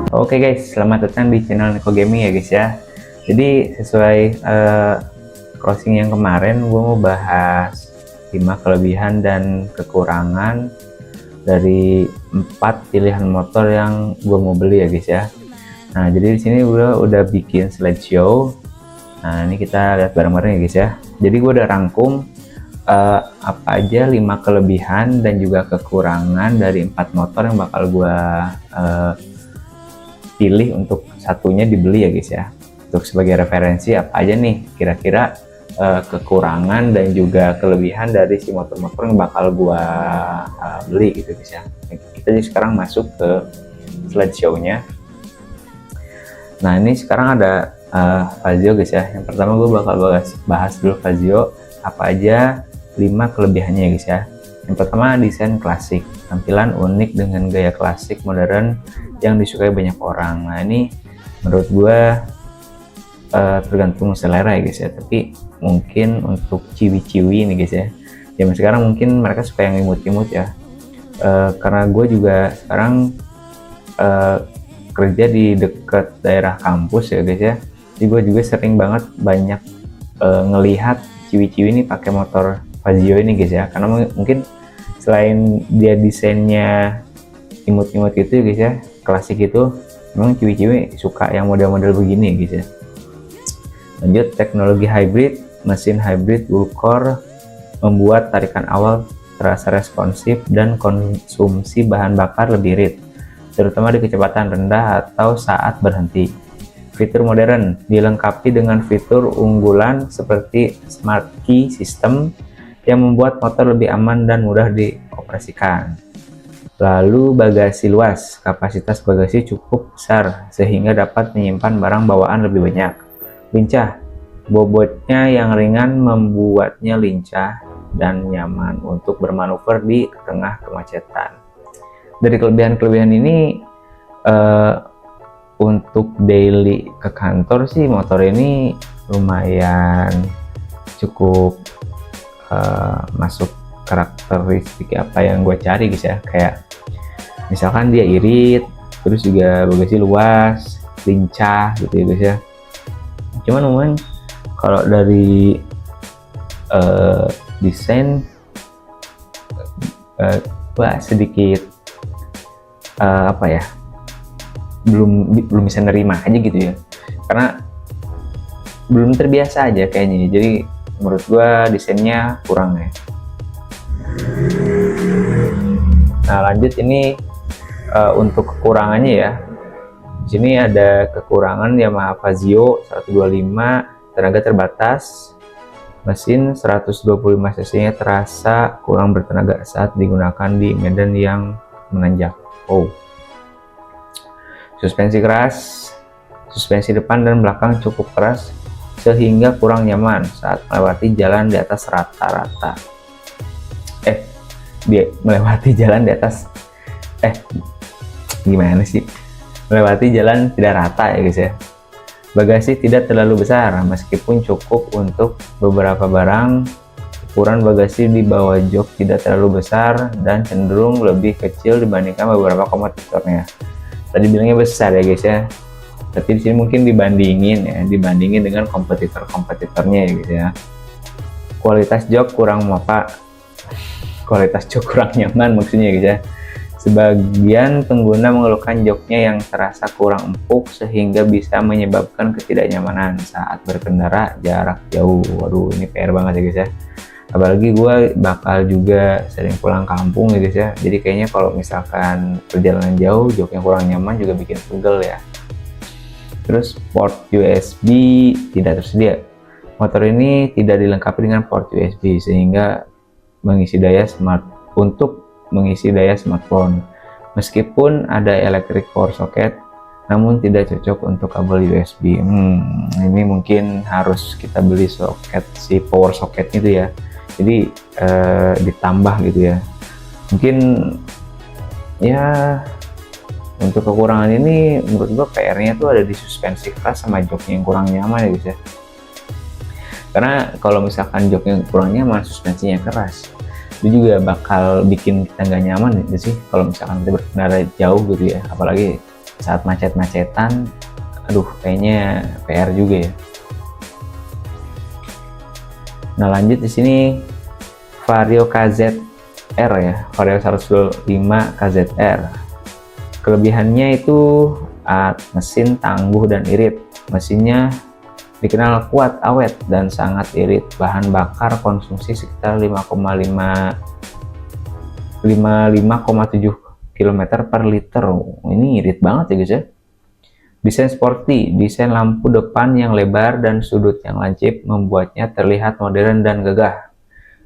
Oke guys, selamat datang di channel Neko Gaming ya guys ya. Jadi sesuai closing yang kemarin, gue mau bahas 5 kelebihan dan kekurangan dari 4 pilihan motor yang gue mau beli ya guys ya. Nah, jadi di sini gue udah bikin slideshow. Nah, ini kita lihat bareng-bareng ya guys ya. Jadi gue udah rangkum apa aja 5 kelebihan dan juga kekurangan dari 4 motor yang bakal gue pilih untuk satunya dibeli ya guys ya. Untuk sebagai referensi apa aja nih kira-kira kekurangan dan juga kelebihan dari si motor-motor yang bakal gua beli gitu guys ya. Kita jadi sekarang masuk ke slideshow-nya. Nah, ini sekarang ada Fazio guys ya. Yang pertama gue bakal bahas dulu Fazio apa aja 5 kelebihannya ya guys ya. Yang pertama, desain klasik, tampilan unik dengan gaya klasik modern yang disukai banyak orang. Nah, ini menurut gue tergantung selera ya guys ya, tapi mungkin untuk ciwi-ciwi nih guys ya, zaman sekarang mungkin mereka suka yang imut-imut ya. Karena gue juga sekarang kerja di dekat daerah kampus ya guys ya, jadi gue juga sering banget banyak ngelihat ciwi-ciwi ini pakai motor Fazio ini guys ya, karena mungkin selain dia desainnya imut-imut gitu guys ya, klasik itu, memang ciwi-ciwi suka yang model-model begini guys ya. Lanjut, teknologi hybrid, mesin hybrid dual-core membuat tarikan awal terasa responsif dan konsumsi bahan bakar lebih irit, terutama di kecepatan rendah atau saat berhenti. Fitur modern dilengkapi dengan fitur unggulan seperti smart key system yang membuat motor lebih aman dan mudah dioperasikan. Lalu bagasi luas, kapasitas bagasi cukup besar sehingga dapat menyimpan barang bawaan lebih banyak. Lincah, bobotnya yang ringan membuatnya lincah dan nyaman untuk bermanuver di tengah kemacetan. Dari kelebihan-kelebihan ini untuk daily ke kantor sih motor ini lumayan cukup masuk karakteristik apa yang gue cari guys ya. Kayak misalkan dia irit, terus juga bagasi luas, lincah gitu ya guys ya. Cuman memang kalau dari desain gue sedikit apa ya, belum bisa nerima aja gitu ya, karena belum terbiasa aja kayaknya. Jadi menurut gua desainnya kurang ya. Nah, lanjut ini untuk kekurangannya ya. Di sini ada kekurangan Yamaha Fazio 125, tenaga terbatas, mesin 125 cc-nya terasa kurang bertenaga saat digunakan di medan yang menanjak. Suspensi keras, suspensi depan dan belakang cukup keras sehingga kurang nyaman saat melewati jalan di atas rata-rata. Melewati jalan di atas gimana sih? Melewati jalan tidak rata ya guys ya. Bagasi tidak terlalu besar meskipun cukup untuk beberapa barang. Ukuran bagasi di bawah jok tidak terlalu besar dan cenderung lebih kecil dibandingkan beberapa kompetitornya. Tadi bilangnya besar ya guys ya, tapi di sini mungkin dibandingin dengan kompetitornya ya guys ya. Kualitas jok kurang nyaman maksudnya guys ya. Sebagian pengguna mengeluhkan joknya yang terasa kurang empuk sehingga bisa menyebabkan ketidaknyamanan saat berkendara jarak jauh. Waduh, ini PR banget ya guys ya. Apalagi gue bakal juga sering pulang kampung ya guys ya, jadi kayaknya kalau misalkan perjalanan jauh joknya kurang nyaman juga bikin pegel ya. Terus port USB tidak tersedia. Motor ini tidak dilengkapi dengan port USB sehingga mengisi daya smartphone. Meskipun ada electric power socket, namun tidak cocok untuk kabel USB. Ini mungkin harus kita beli soket, si power socket itu ya. Jadi ditambah gitu ya. Mungkin ya untuk kekurangan ini menurut gua PR-nya tuh ada di suspensi keras sama joknya yang kurang nyaman ya guys ya. Karena kalau misalkan joknya kurang nyaman, suspensinya keras, itu juga bakal bikin kita nggak nyaman gitu sih kalau misalkan kita berkendara jauh gitu ya. Apalagi saat macet-macetan, aduh kayaknya PR juga ya. Nah lanjut di sini Vario KZR ya, Vario 125 KZR. Kelebihannya itu mesin tangguh dan irit. Mesinnya dikenal kuat, awet, dan sangat irit. Bahan bakar konsumsi sekitar 55,7 km per liter. Ini irit banget ya guys ya. Desain sporty, desain lampu depan yang lebar dan sudut yang lancip membuatnya terlihat modern dan gagah.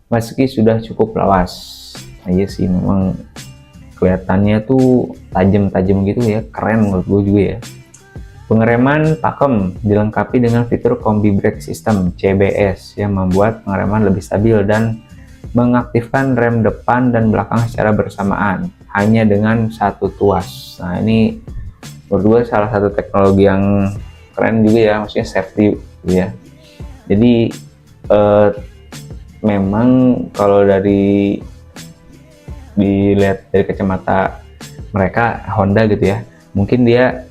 Meski sudah cukup lawas. Nah, iya sih memang kelihatannya tuh tajam-tajam gitu ya, keren menurut gue juga ya. Pengereman pakem dilengkapi dengan fitur Combi Brake System CBS yang membuat pengereman lebih stabil dan mengaktifkan rem depan dan belakang secara bersamaan hanya dengan satu tuas. Nah ini menurut gue salah satu teknologi yang keren juga ya, maksudnya safety ya. Jadi memang kalau dari dilihat dari kacamata mereka Honda gitu ya, mungkin dia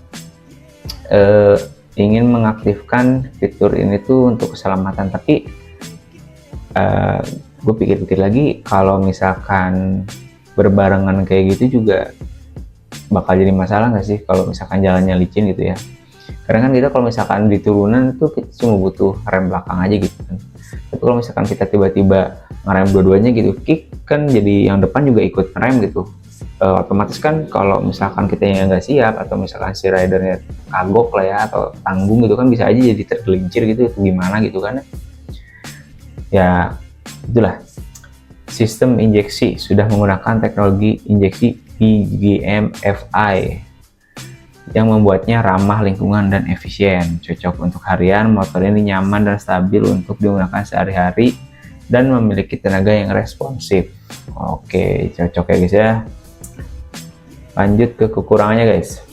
ingin mengaktifkan fitur ini tuh untuk keselamatan, tapi gue pikir-pikir lagi kalau misalkan berbarengan kayak gitu juga bakal jadi masalah nggak sih kalau misalkan jalannya licin gitu ya. Karena kan kita kalau misalkan di turunan tuh kita cuma butuh rem belakang aja gitu kan. Tapi kalau misalkan kita tiba-tiba ngerem dua-duanya gitu, kick kan jadi yang depan juga ikut ngerem gitu. Otomatis kan kalau misalkan kita yang nggak siap atau misalkan si ridernya kagok lah ya atau tanggung gitu kan bisa aja jadi tergelincir gitu, gimana gitu kan ya. Itulah sistem injeksi sudah menggunakan teknologi injeksi PGM-FI yang membuatnya ramah lingkungan dan efisien, cocok untuk harian. Motor ini nyaman dan stabil untuk digunakan sehari-hari dan memiliki tenaga yang responsif. Oke, cocok ya guys ya. Lanjut ke kekurangannya guys.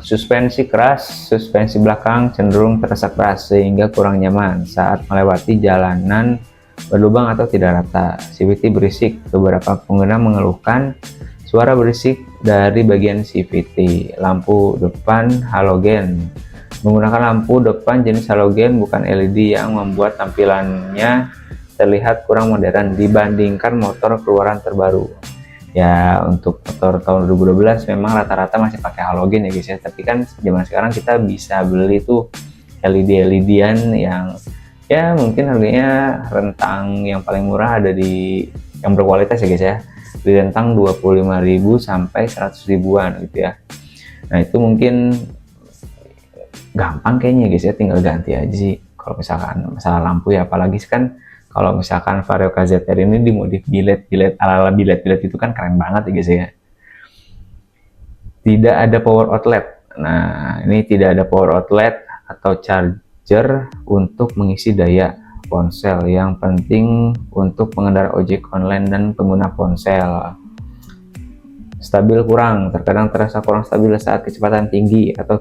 Suspensi keras, suspensi belakang cenderung terasa keras sehingga kurang nyaman saat melewati jalanan berlubang atau tidak rata. CVT berisik, beberapa pengguna mengeluhkan suara berisik dari bagian CVT. Lampu depan halogen, menggunakan lampu depan jenis halogen bukan LED yang membuat tampilannya terlihat kurang modern dibandingkan motor keluaran terbaru. Ya untuk motor tahun 2012 memang rata-rata masih pakai halogen ya guys ya, tapi kan zaman sekarang kita bisa beli tuh LED-LED-an yang ya mungkin harganya rentang yang paling murah ada di yang berkualitas ya guys ya, di rentang 25.000 sampai 100 ribuan gitu ya. Nah itu mungkin gampang kayaknya guys ya, tinggal ganti aja sih kalau misalkan masalah lampu ya. Apalagi kan kalau misalkan Vario KZR ini dimodif bilet ala-ala bilet itu kan keren banget ya guys ya. Tidak ada power outlet. Nah ini tidak ada power outlet atau charger untuk mengisi daya ponsel, yang penting untuk pengendara ojek online dan pengguna ponsel. Stabil kurang, terkadang terasa kurang stabil saat kecepatan tinggi atau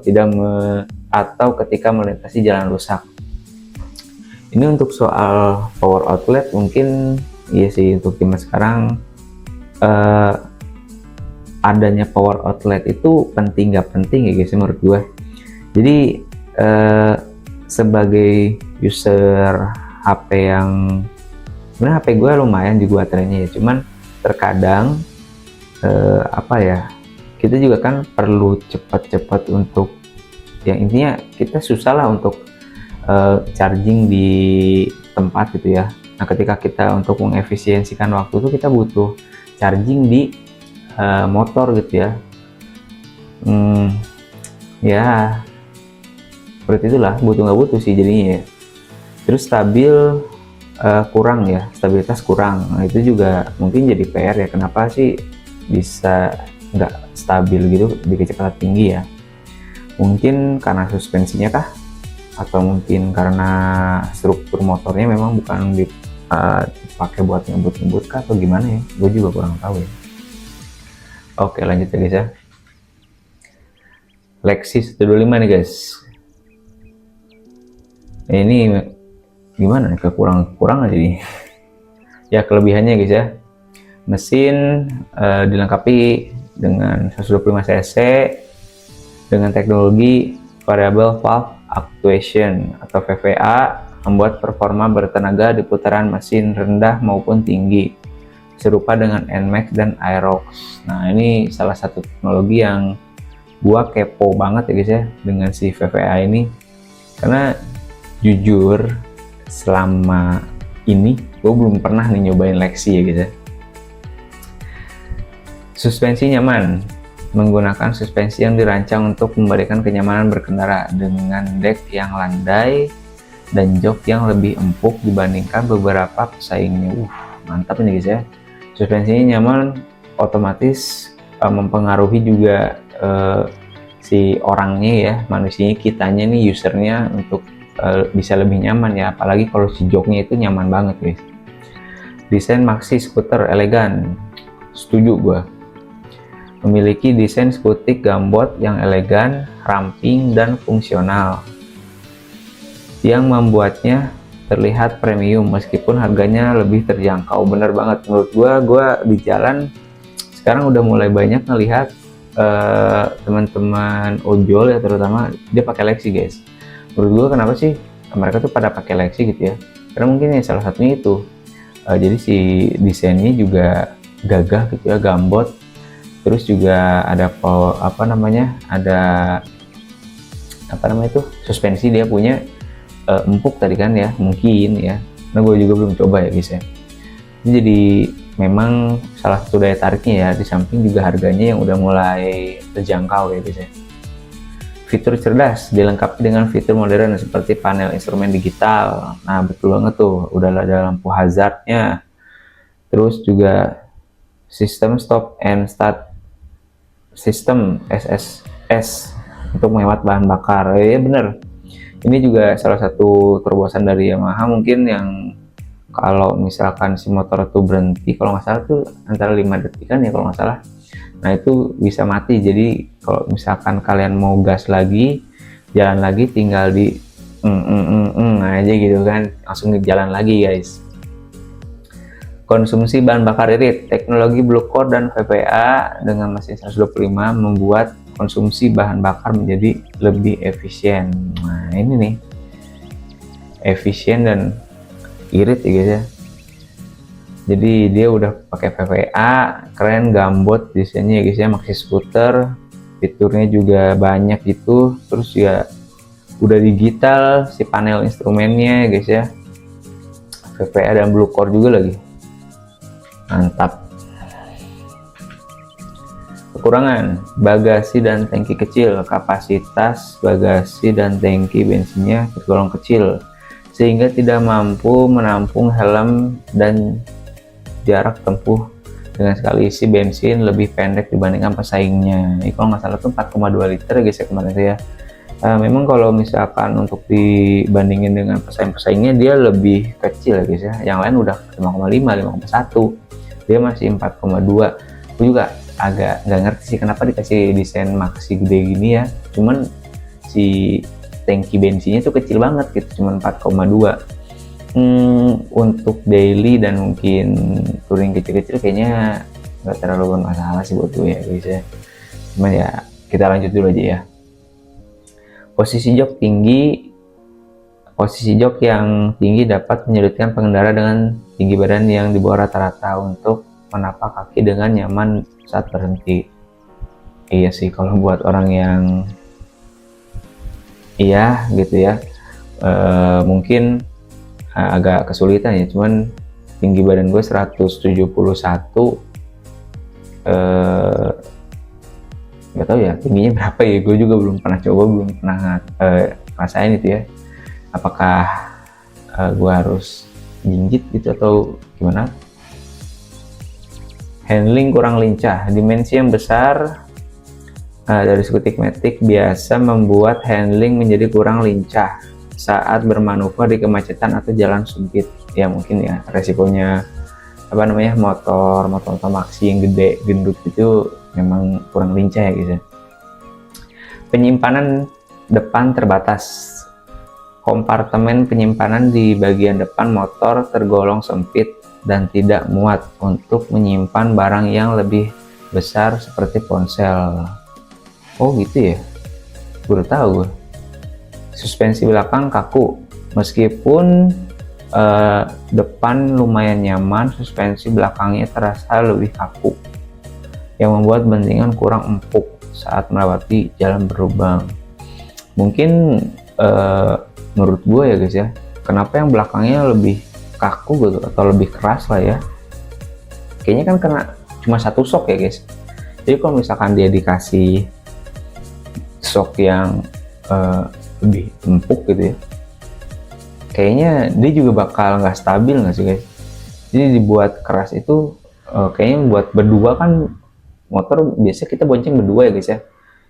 atau ketika melintasi jalan rusak. Ini untuk soal power outlet mungkin iya sih, untuk zaman sekarang adanya power outlet itu penting nggak penting ya guys menurut gue. Jadi sebagai user HP yang sebenarnya HP gue lumayan juga baterainya ya, cuman terkadang apa ya, kita juga kan perlu cepat-cepat untuk yang intinya kita susah lah untuk charging di tempat gitu ya. Nah ketika kita untuk mengefisiensikan waktu itu kita butuh charging di motor gitu ya. Ya seperti itulah, butuh nggak butuh sih jadinya ya. Terus stabil kurang ya, stabilitas kurang. Nah itu juga mungkin jadi PR ya, kenapa sih bisa nggak stabil gitu di kecepatan tinggi ya. Mungkin karena suspensinya kah, atau mungkin karena struktur motornya memang bukan dipakai buat ngebut-ngebut kah, atau gimana ya, gue juga kurang tahu ya. Oke lanjut ya guys ya. Lexi 125 nih guys. Ini gimana nih, kekurangan jadi ya. Kelebihannya guys ya, mesin dilengkapi dengan 125 cc, Dengan teknologi variable valve actuation atau VVA membuat performa bertenaga di putaran mesin rendah maupun tinggi, serupa dengan NMAX dan Aerox. Nah, ini salah satu teknologi yang gua kepo banget ya guys ya dengan si VVA ini, karena jujur selama ini gua belum pernah nih nyobain Lexi ya guys ya. Suspensi nyaman, menggunakan suspensi yang dirancang untuk memberikan kenyamanan berkendara dengan dek yang landai dan jok yang lebih empuk dibandingkan beberapa pesaingnya. Mantap nih guys ya. Suspensinya nyaman, otomatis mempengaruhi juga si orangnya ya, manusianya, kitanya nih, usernya, untuk bisa lebih nyaman ya, apalagi kalau si joknya itu nyaman banget guys. Desain maxi skuter elegan, setuju gua. Memiliki desain skutik gambot yang elegan, ramping, dan fungsional, yang membuatnya terlihat premium meskipun harganya lebih terjangkau. Bener banget menurut gua di jalan sekarang udah mulai banyak ngelihat teman-teman ojol ya, terutama dia pakai Lexi guys. Menurut gua kenapa sih mereka tuh pada pakai Lexi gitu ya, karena mungkin ya salah satunya itu jadi si desainnya juga gagah gitu ya, gambot. Terus juga ada suspensi dia punya empuk tadi kan ya, mungkin ya. Nah, gue juga belum coba ya guys ya. Jadi memang salah satu daya tariknya ya, di samping juga harganya yang udah mulai terjangkau ya guys ya. Fitur cerdas dilengkapi dengan fitur modern seperti panel instrumen digital. Nah, betul banget tuh, udah ada lampu hazardnya. Terus juga sistem stop and start sistem SSS untuk menghemat bahan bakar. Ya bener, ini juga salah satu terobosan dari Yamaha mungkin, yang kalau misalkan si motor tuh berhenti, kalau nggak salah tuh antara 5 detik kan ya kalau nggak salah. Nah, itu bisa mati. Jadi kalau misalkan kalian mau gas lagi, jalan lagi, tinggal di aja gitu kan, langsung jalan lagi guys. Konsumsi bahan bakar irit, teknologi Blue Core dan VVA dengan mesin 125 membuat konsumsi bahan bakar menjadi lebih efisien. Nah, ini nih, efisien dan irit ya guys ya. Jadi dia udah pakai VVA, keren, gambot desainnya ya guys ya, maxi scooter, fiturnya juga banyak gitu. Terus ya udah digital si panel instrumennya ya guys ya, VVA dan Blue Core juga lagi. Mantap. Kekurangan, bagasi dan tangki kecil. Kapasitas bagasi dan tangki bensinnya tergolong kecil sehingga tidak mampu menampung helm, dan jarak tempuh dengan sekali isi bensin lebih pendek dibandingkan pesaingnya. Ini kalau nggak salah tuh 4,2 liter ya guys ya kemarin ya. Memang kalau misalkan untuk dibandingin dengan pesaing-pesaingnya dia lebih kecil ya guys ya. Yang lain udah 5,5, 5,1. Dia masih 4,2. Aku juga agak nggak ngerti sih kenapa dikasih desain maxi gede gini ya, cuman si tangki bensinnya tuh kecil banget gitu, cuman 4,2. Untuk daily dan mungkin touring kecil-kecil kayaknya nggak terlalu bermasalah sih buat gue ya guys ya. Cuman ya kita lanjut dulu aja ya. Posisi jok tinggi. Posisi jok yang tinggi dapat menyulitkan pengendara dengan tinggi badan yang di bawah rata-rata untuk menapak kaki dengan nyaman saat berhenti. Iya sih, kalau buat orang yang iya gitu ya, mungkin agak kesulitan ya. Cuman tinggi badan gue 171, nggak tahu ya tingginya berapa ya, gue juga belum pernah coba, belum pernah rasain itu ya, apakah gue harus jinjit gitu atau gimana. Handling kurang lincah, dimensi yang besar dari skutik matic biasa membuat handling menjadi kurang lincah saat bermanuver di kemacetan atau jalan sempit. Ya mungkin ya resikonya motor maxi yang gede gendut itu memang kurang lincah ya guys ya. Penyimpanan depan terbatas. Kompartemen penyimpanan di bagian depan motor tergolong sempit dan tidak muat untuk menyimpan barang yang lebih besar seperti ponsel. Oh gitu ya. Baru tahu gue. Suspensi belakang kaku, meskipun depan lumayan nyaman, suspensi belakangnya terasa lebih kaku, yang membuat bantingan kurang empuk saat melewati jalan berlubang. Mungkin menurut gue ya guys ya, kenapa yang belakangnya lebih kaku gitu atau lebih keras lah ya, kayaknya kan karena cuma satu shock ya guys. Jadi kalau misalkan dia dikasih shock yang lebih empuk gitu ya, kayaknya dia juga bakal nggak stabil nggak sih guys. Jadi dibuat keras itu kayaknya buat berdua kan, motor biasanya kita bonceng berdua ya guys ya.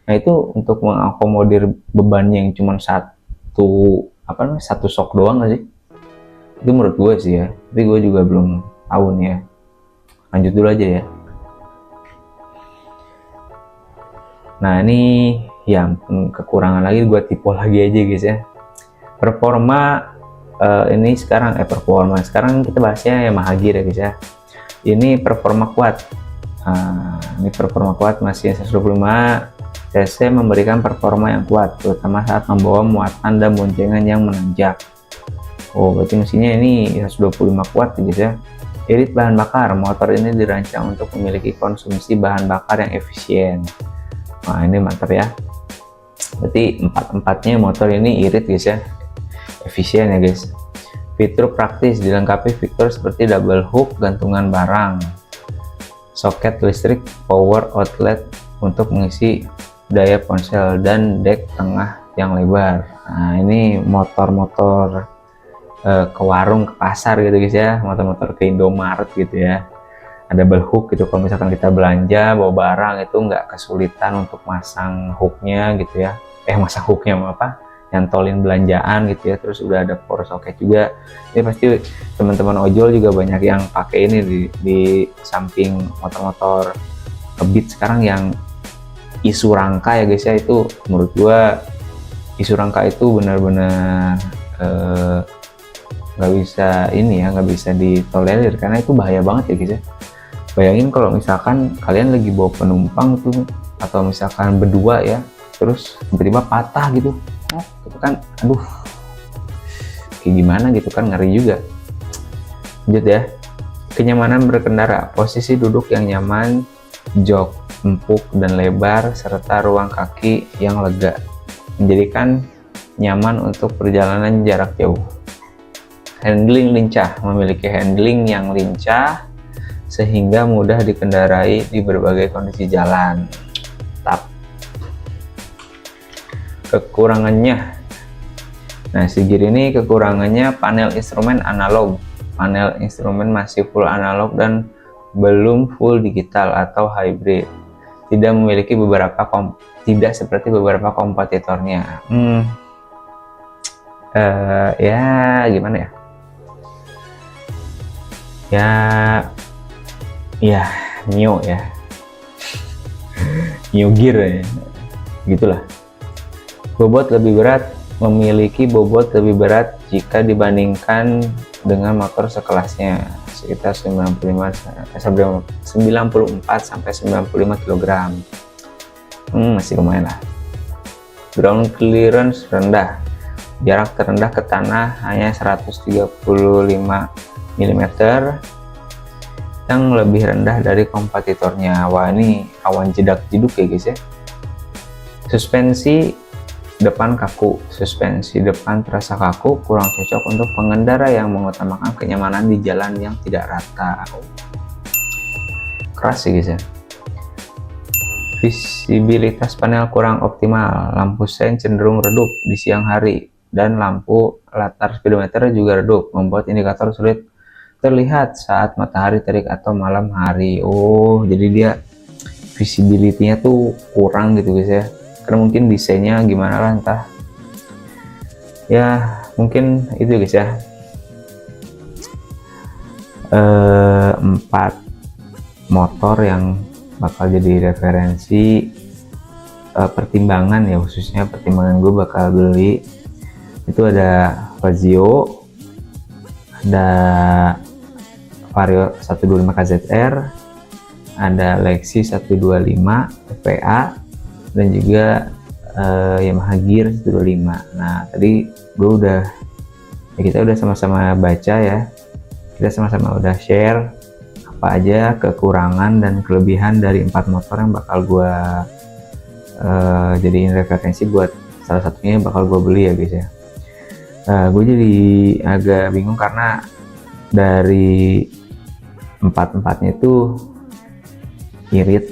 Nah itu untuk mengakomodir beban yang cuma satu shock doang nggak sih? Itu menurut gue sih ya, tapi gue juga belum tahu nih ya. Lanjut dulu aja ya. Nah ini yang kekurangan lagi, gue tipe lagi aja guys ya. Performa ini sekarang sekarang kita bahasnya Yamaha Gear ya guys ya. Ini performa kuat. Ini performa kuat, mesin 125 cc memberikan performa yang kuat, terutama saat membawa muatan dan boncengan yang menanjak. Oh berarti mesinnya ini 125 kuat ya guys ya. Irit bahan bakar, motor ini dirancang untuk memiliki konsumsi bahan bakar yang efisien. Nah ini mantap ya, berarti empat-empatnya motor ini irit guys ya, efisien ya guys. Fitur praktis dilengkapi fitur seperti double hook gantungan barang, soket listrik, power outlet untuk mengisi daya ponsel, dan dek tengah yang lebar. Nah ini motor-motor ke warung, ke pasar gitu guys ya, motor-motor ke Indomaret gitu ya. Ada double hook gitu, kalau misalkan kita belanja bawa barang itu nggak kesulitan untuk masang hooknya gitu ya. Masang hooknya apa? Nyantolin belanjaan gitu ya. Terus udah ada power socket juga. Ini pasti teman-teman ojol juga banyak yang pakai ini di samping motor-motor Beat sekarang yang isu rangka ya guys ya. Itu menurut gua isu rangka itu benar-benar nggak bisa nggak bisa ditolerir, karena itu bahaya banget ya guys ya. Bayangin kalau misalkan kalian lagi bawa penumpang tuh, atau misalkan berdua ya, terus tiba-tiba patah gitu, itu kan aduh kayak gimana gitu kan, ngeri juga. Lanjut ya. Kenyamanan berkendara, posisi duduk yang nyaman, jok empuk dan lebar, serta ruang kaki yang lega menjadikan nyaman untuk perjalanan jarak jauh. Handling lincah, memiliki handling yang lincah sehingga mudah dikendarai di berbagai kondisi jalan. Tap. Kekurangannya, nah si Gear ini kekurangannya panel instrumen analog. Panel instrumen masih full analog dan belum full digital atau hybrid. Tidak memiliki tidak seperti beberapa kompetitornya. Ya gimana ya? Ya Mio ya, Mio Gear ya, gitulah. Bobot lebih berat, memiliki bobot lebih berat jika dibandingkan dengan motor sekelasnya, sekitar 94 sampai 95 kg. Masih lumayan lah. Ground clearance rendah, jarak terendah ke tanah hanya 135 mm, yang lebih rendah dari kompetitornya. Wah ini awan jedak-jeduk ya guys ya. Suspensi depan kaku, suspensi depan terasa kaku, kurang cocok untuk pengendara yang mengutamakan kenyamanan di jalan yang tidak rata. Keras sih guys ya. Visibilitas panel kurang optimal, lampu sein cenderung redup di siang hari, dan lampu latar speedometer juga redup, membuat indikator sulit terlihat saat matahari terik atau malam hari. Oh jadi dia visibility-nya tuh kurang gitu guys ya, karena mungkin desainnya gimana lah, entah ya, mungkin itu guys ya. 4 motor yang bakal jadi referensi pertimbangan ya, khususnya pertimbangan gue bakal beli itu ada Fazio, ada Vario 125 KZR, ada Lexi 125 FPA, dan juga Yamaha Gear 125. Nah tadi kita udah sama-sama baca ya, kita sama-sama udah share apa aja kekurangan dan kelebihan dari 4 motor yang bakal gue jadiin referensi buat salah satunya bakal gue beli ya guys ya. Gue jadi agak bingung karena dari empatnya itu irit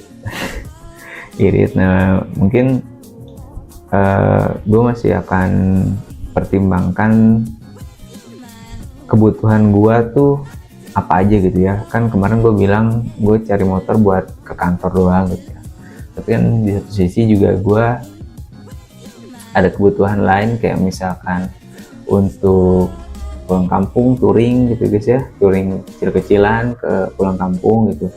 irit. Nah mungkin gue masih akan pertimbangkan kebutuhan gue tuh apa aja gitu ya. Kan kemarin gue bilang gue cari motor buat ke kantor doang gitu ya, tapi kan di satu sisi juga gue ada kebutuhan lain kayak misalkan untuk pulang kampung, touring gitu guys ya, touring kecil-kecilan ke pulang kampung gitu,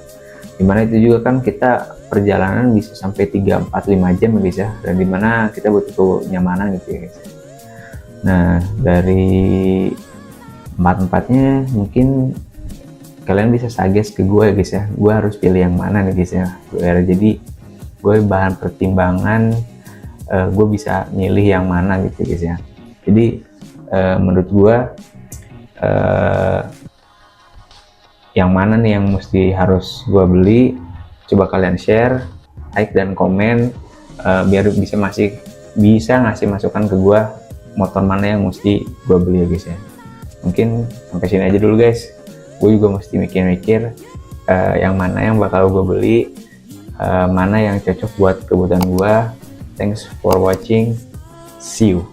dimana itu juga kan kita perjalanan bisa sampai 3, 4, 5 jam ya guys ya, dan dimana kita butuh kenyamanan gitu ya guys. Nah dari empat-empatnya mungkin kalian bisa suggest ke gue ya guys ya, gue harus pilih yang mana nih guys ya. Jadi gue bahan pertimbangan, gue bisa milih yang mana gitu guys ya. Jadi menurut gue yang mana nih yang mesti harus gue beli, coba kalian share, like dan komen, biar bisa ngasih masukan ke gue motor mana yang mesti gue beli ya guys ya. Mungkin sampai sini aja dulu guys, gue juga mesti mikir-mikir yang mana yang bakal gue beli, mana yang cocok buat kebutuhan gue. Thanks for watching, see you.